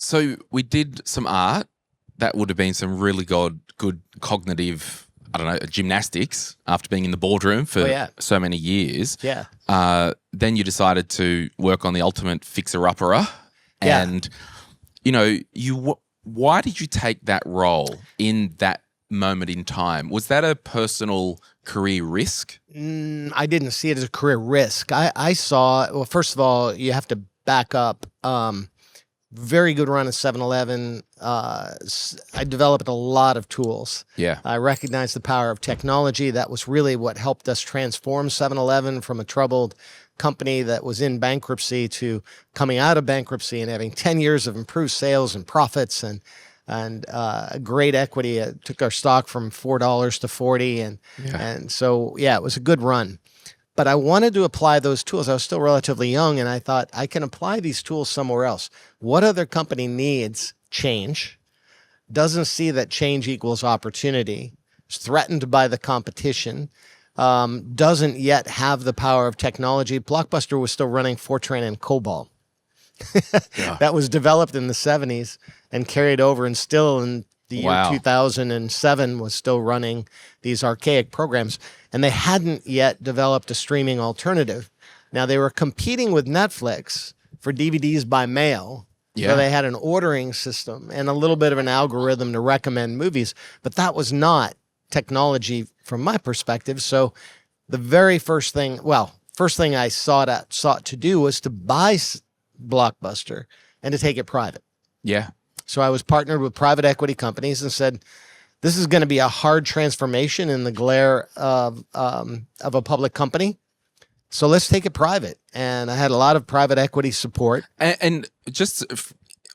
So we did some art. That would have been some really good cognitive, I don't know, gymnastics after being in the boardroom for so many years. Yeah. Then you decided to work on the ultimate fixer-upper. And, why did you take that role in that moment in time? Was that a personal career risk? I didn't see it as a career risk. I saw, well, first of all, you have to back up. Very good run at 7-Eleven. I developed a lot of tools. Yeah. I recognized the power of technology. That was really what helped us transform 7-Eleven from a troubled company that was in bankruptcy to coming out of bankruptcy and having 10 years of improved sales and profits and great equity. It took our stock from $4 to $40. And so, it was a good run. But I wanted to apply those tools. I was still relatively young, and I thought, I can apply these tools somewhere else. What other company needs change, doesn't see that change equals opportunity, is threatened by the competition, doesn't yet have the power of technology? Blockbuster was still running Fortran and COBOL. That was developed in the 70s and carried over, and still in the year 2007 was still running these archaic programs, and they hadn't yet developed a streaming alternative. Now, they were competing with Netflix for DVDs by mail. So they had an ordering system and a little bit of an algorithm to recommend movies, but that was not technology from my perspective. So the very first thing I sought to do was to buy Blockbuster and to take it private. Yeah. So I was partnered with private equity companies and said, this is going to be a hard transformation in the glare of a public company. So let's take it private. And I had a lot of private equity support. And just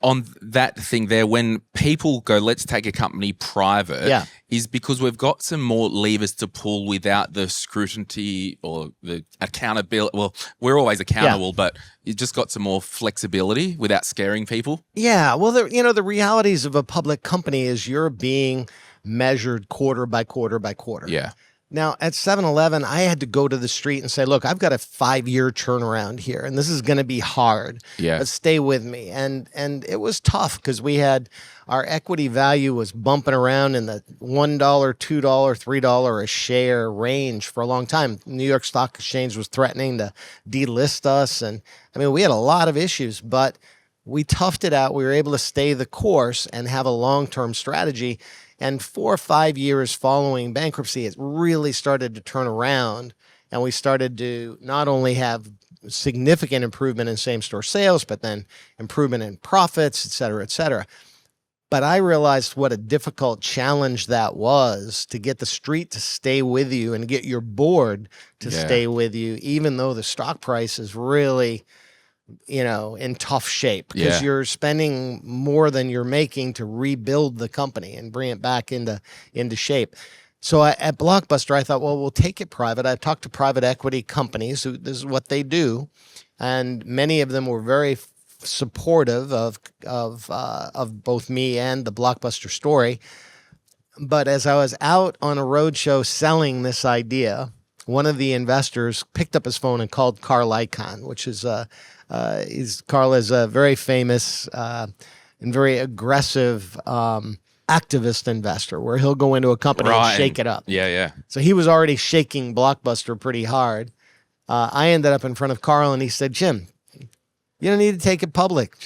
on that thing there, when people go, let's take a company private, is because we've got some more levers to pull without the scrutiny or the accountability. Well, we're always accountable, but you just got some more flexibility without scaring people. Yeah. Well, the realities of a public company is you're being measured quarter by quarter by quarter. Yeah. Now, at 7-Eleven, I had to go to the street and say, look, I've got a 5-year turnaround here, and this is going to be hard. But stay with me. And it was tough because we had our equity value was bumping around in the $1, $2, $3 a share range for a long time. New York Stock Exchange was threatening to delist us. And I mean, we had a lot of issues, but we toughed it out. We were able to stay the course and have a long-term strategy. And 4 or 5 years following bankruptcy, it really started to turn around. And we started to not only have significant improvement in same-store sales, but then improvement in profits, et cetera, et cetera. But I realized what a difficult challenge that was to get the street to stay with you and get your board to stay with you, even though the stock price is really, in tough shape because you're spending more than you're making to rebuild the company and bring it back into shape. So at Blockbuster, I thought, well, we'll take it private. I've talked to private equity companies who this is what they do, and many of them were very supportive of both me and the Blockbuster story. But as I was out on a roadshow selling this idea, one of the investors picked up his phone and called Carl Icahn, which is Carl is a very famous and very aggressive activist investor, where he'll go into a company and shake it up. So he was already shaking Blockbuster pretty hard. I ended up in front of Carl, and he said, "Jim, you don't need to take it public.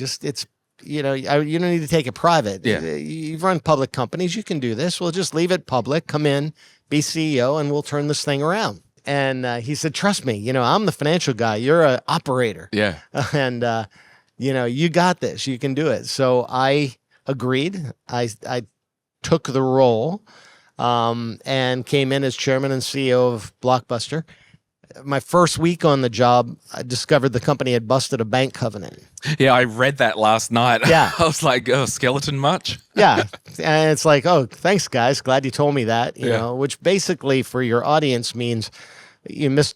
You don't need to take it private. You've run public companies. You can do this. We'll just leave it public. Come in, be CEO, and we'll turn this thing around." And he said, "Trust me, I'm the financial guy. You're an operator. And, you got this. You can do it." So I agreed. I took the role and came in as chairman and CEO of Blockbuster. My first week on the job, I discovered the company had busted a bank covenant. Yeah, I read that last night. Yeah. I was like, oh, skeleton much? Yeah. And it's like, oh, thanks, guys. Glad you told me that, you know, which basically for your audience means you missed,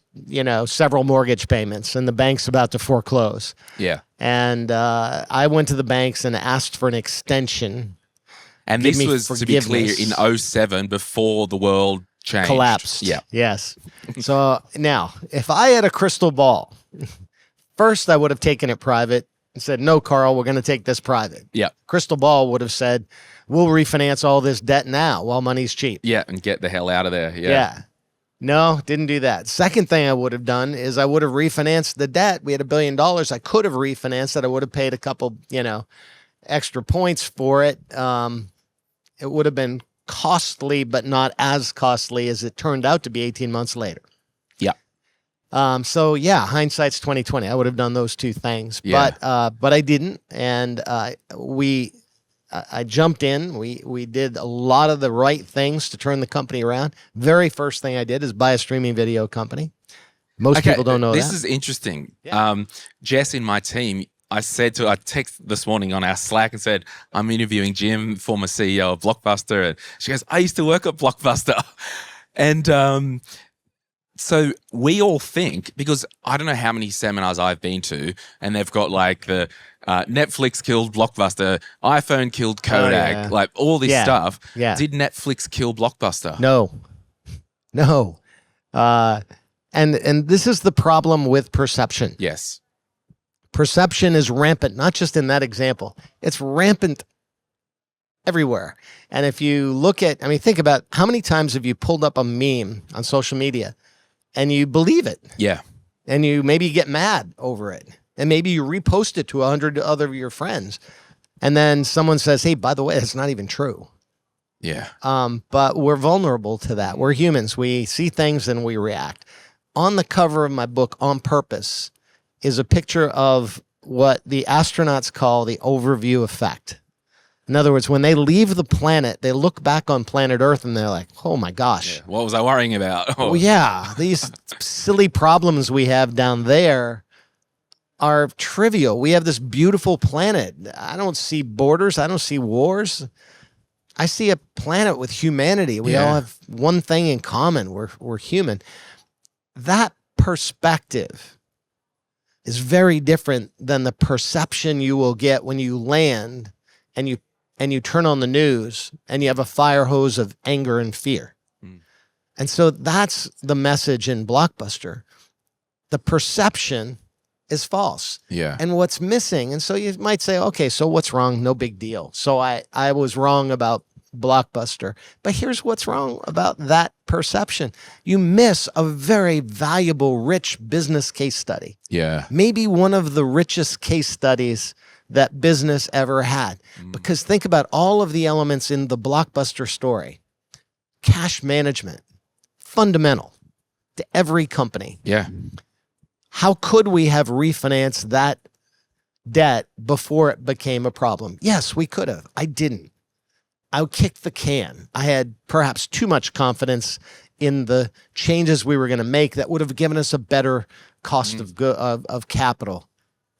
several mortgage payments and the bank's about to foreclose. Yeah. And I went to the banks and asked for an extension. And this was, to be clear, in 2007, before the world changed. Collapsed. Yeah. Yes. So now, if I had a crystal ball, first I would have taken it private, and said, no, Carl, we're going to take this private. Yeah. Crystal ball would have said, we'll refinance all this debt now while money's cheap. Yeah, and get the hell out of there. Yeah. No, didn't do that. Second thing I would have done is I would have refinanced the debt. We had $1 billion. I could have refinanced it. I would have paid a couple, extra points for it. It would have been costly, but not as costly as it turned out to be 18 months later. Yeah. So yeah, hindsight's 2020. I would have done those two things, but I didn't. And I jumped in. We did a lot of the right things to turn the company around. Very first thing I did is buy a streaming video company. Most people don't know this is interesting. Yeah. Jess in my team, I texted this morning on our Slack and said, I'm interviewing Jim, former CEO of Blockbuster. And she goes, I used to work at Blockbuster. And so we all think, because I don't know how many seminars I've been to, and they've got like the Netflix killed Blockbuster, iPhone killed Kodak, like all this stuff. Yeah. Did Netflix kill Blockbuster? No. And this is the problem with perception. Yes. Perception is rampant, not just in that example. It's rampant everywhere. And if you look at, think about how many times have you pulled up a meme on social media and you believe it? Yeah. And you maybe get mad over it. And maybe you repost it to 100 other of your friends. And then someone says, hey, by the way, that's not even true. Yeah. But we're vulnerable to that. We're humans. We see things and we react. On the cover of my book, On Purpose, is a picture of what the astronauts call the overview effect. In other words, when they leave the planet, they look back on planet Earth and they're like, oh my gosh. Yeah. What was I worrying about? Oh, yeah. These silly problems we have down there are trivial. We have this beautiful planet. I don't see borders. I don't see wars. I see a planet with humanity. We all have one thing in common. We're human. That perspective is very different than the perception you will get when you land and you turn on the news and you have a fire hose of anger and fear. And so that's the message in Blockbuster. The perception is false. Yeah. And what's missing, and so you might say, okay, so what's wrong? No big deal. So I was wrong about Blockbuster. But here's what's wrong about that perception. You miss a very valuable, rich business case study. Yeah. Maybe one of the richest case studies that business ever had. Because think about all of the elements in the Blockbuster story. Cash management, fundamental to every company. Yeah. How could we have refinanced that debt before it became a problem? Yes, we could have. I didn't. I kicked the can. I had perhaps too much confidence in the changes we were going to make that would have given us a better cost of capital.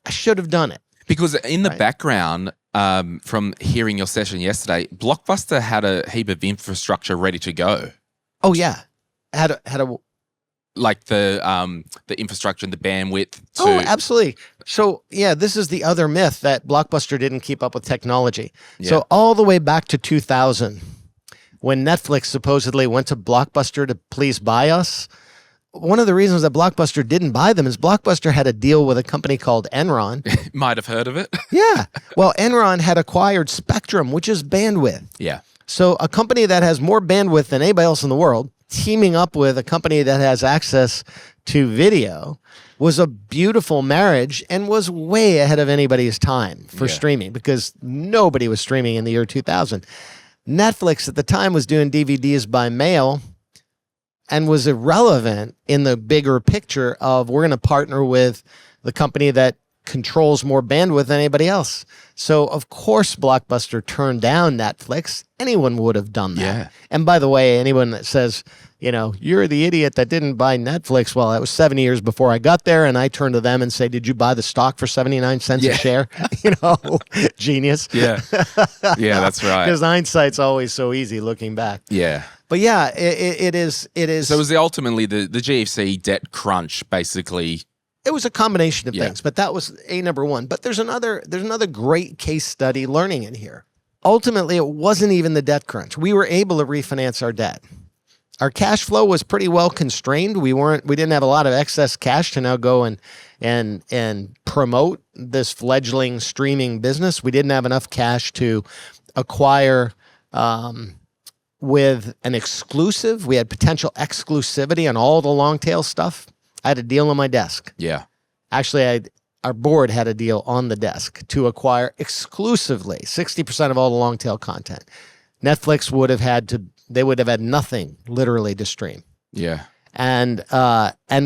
I should have done it. Because in the background, from hearing your session yesterday, Blockbuster had a heap of infrastructure ready to go. Oh yeah, had a like the infrastructure and the bandwidth. Oh, absolutely. So yeah, this is the other myth that Blockbuster didn't keep up with technology. Yeah. So all the way back to 2000, when Netflix supposedly went to Blockbuster to please buy us, one of the reasons that Blockbuster didn't buy them is Blockbuster had a deal with a company called Enron. Might have heard of it. Yeah. Well, Enron had acquired Spectrum, which is bandwidth. Yeah. So a company that has more bandwidth than anybody else in the world, teaming up with a company that has access to video, was a beautiful marriage and was way ahead of anybody's time for streaming, because nobody was streaming in the year 2000. Netflix at the time was doing DVDs by mail and was irrelevant in the bigger picture of we're going to partner with the company that controls more bandwidth than anybody else. So, of course, Blockbuster turned down Netflix. Anyone would have done that. Yeah. And by the way, anyone that says, you know, you're the idiot that didn't buy Netflix, well, that was 7 years before I got there, and I turn to them and say, did you buy the stock for 79 cents a share? You know, genius. Yeah. Yeah, that's right. Because hindsight's always so easy looking back. Yeah. But yeah, it is. So it was ultimately the GFC debt crunch, basically. It was a combination of things, but that was number one. But there's another great case study learning in here. Ultimately, it wasn't even the debt crunch. We were able to refinance our debt. our cash flow was pretty well constrained. We didn't have a lot of excess cash to now go and promote this fledgling streaming business. We didn't have enough cash to acquire with an exclusive. We had potential exclusivity on all the long tail stuff. I had a deal on my desk. Yeah. Actually, our board had a deal on the desk to acquire exclusively 60% of all the long tail content. Netflix would have had nothing literally to stream. Yeah. And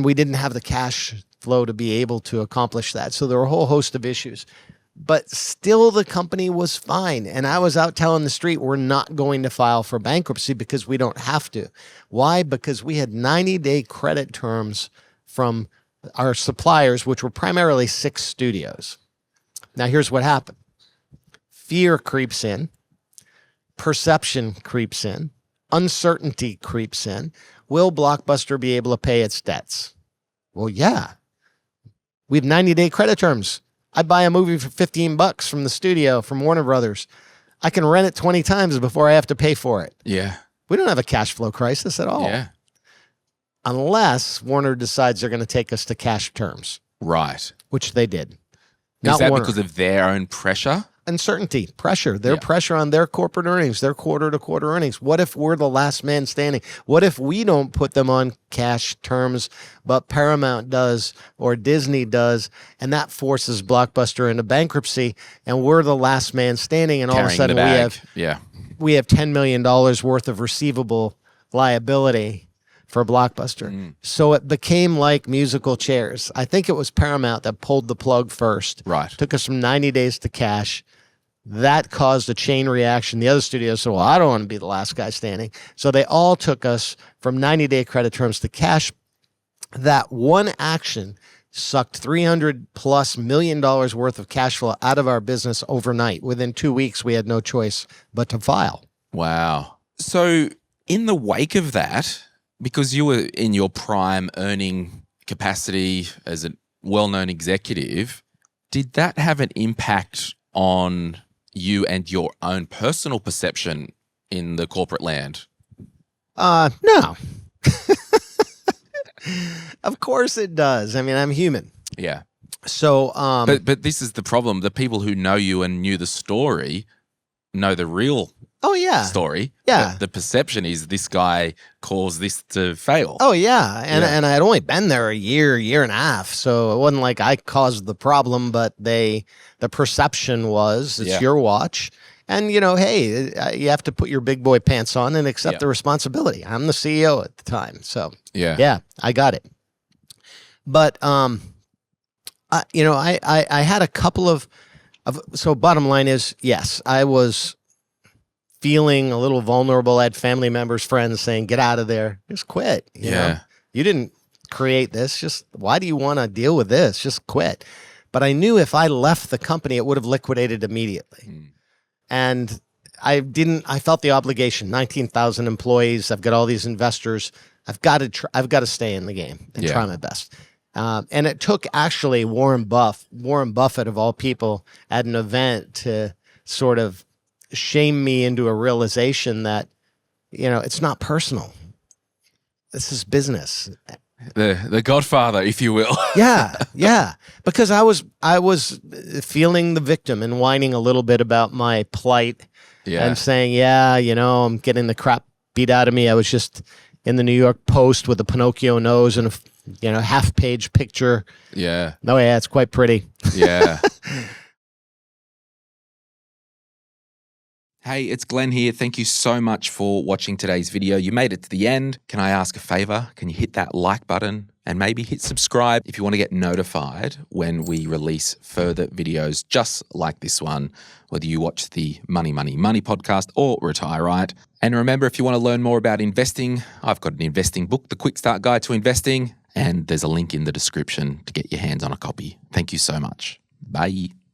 we didn't have the cash flow to be able to accomplish that. So there were a whole host of issues. But still the company was fine. And I was out telling the street, we're not going to file for bankruptcy because we don't have to. Why? Because we had 90-day credit terms from our suppliers, which were primarily 6 studios. Now, here's what happened. Fear creeps in. Perception creeps in. Uncertainty creeps in. Will Blockbuster be able to pay its debts? Well, yeah. We have 90-day credit terms. I buy a movie for $15 from the studio, from Warner Brothers. I can rent it 20 times before I have to pay for it. Yeah. We don't have a cash flow crisis at all. Yeah. Unless Warner decides they're going to take us to cash terms. Right. Which they did. Is that Warner. Because of their own pressure? Uncertainty, pressure, their pressure on their corporate earnings, their quarter-to-quarter earnings. What if we're the last man standing? What if we don't put them on cash terms, but Paramount does or Disney does, and that forces Blockbuster into bankruptcy, and we're the last man standing, and all of a sudden we have $10 million worth of receivable liability for Blockbuster. So it became like musical chairs. I think it was Paramount that pulled the plug first. Right. Took us from 90 days to cash. That caused a chain reaction. The other studios said, well, I don't want to be the last guy standing. So they all took us from 90-day credit terms to cash. That one action sucked $300+ million worth of cash flow out of our business overnight. Within 2 weeks, we had no choice but to file. Wow. So in the wake of that, because you were in your prime earning capacity as a well-known executive, did that have an impact on you and your own personal perception in the corporate land? No. Of course it does. I mean, I'm human. Yeah. So, but this is the problem. The people who know you and knew the story know the real story. Yeah. The perception is this guy caused this to fail. Oh, yeah. And I'd only been there a year and a half. So it wasn't like I caused the problem, but the perception was it's your watch. And, hey, you have to put your big boy pants on and accept the responsibility. I'm the CEO at the time. So, yeah, I got it. But, I had a couple of so bottom line is, yes, I was feeling a little vulnerable. I had family members, friends saying, get out of there. Just quit. You know? You didn't create this. Just why do you want to deal with this? Just quit. But I knew if I left the company, it would have liquidated immediately. And I felt the obligation, 19,000 employees. I've got all these investors. I've got to stay in the game and try my best. And it took actually Warren Buffett of all people at an event to sort of shame me into a realization that, it's not personal. This is business. The Godfather, if you will. Yeah. Because I was feeling the victim and whining a little bit about my plight and saying, I'm getting the crap beat out of me. I was just in the New York Post with a Pinocchio nose and a half-page picture. Yeah. Oh, yeah, it's quite pretty. Yeah. Hey, it's Glenn here. Thank you so much for watching today's video. You made it to the end. Can I ask a favor? Can you hit that like button and maybe hit subscribe if you want to get notified when we release further videos just like this one, whether you watch the Money, Money, Money podcast or Retire Right. And remember, if you want to learn more about investing, I've got an investing book, The Quick Start Guide to Investing, and there's a link in the description to get your hands on a copy. Thank you so much. Bye.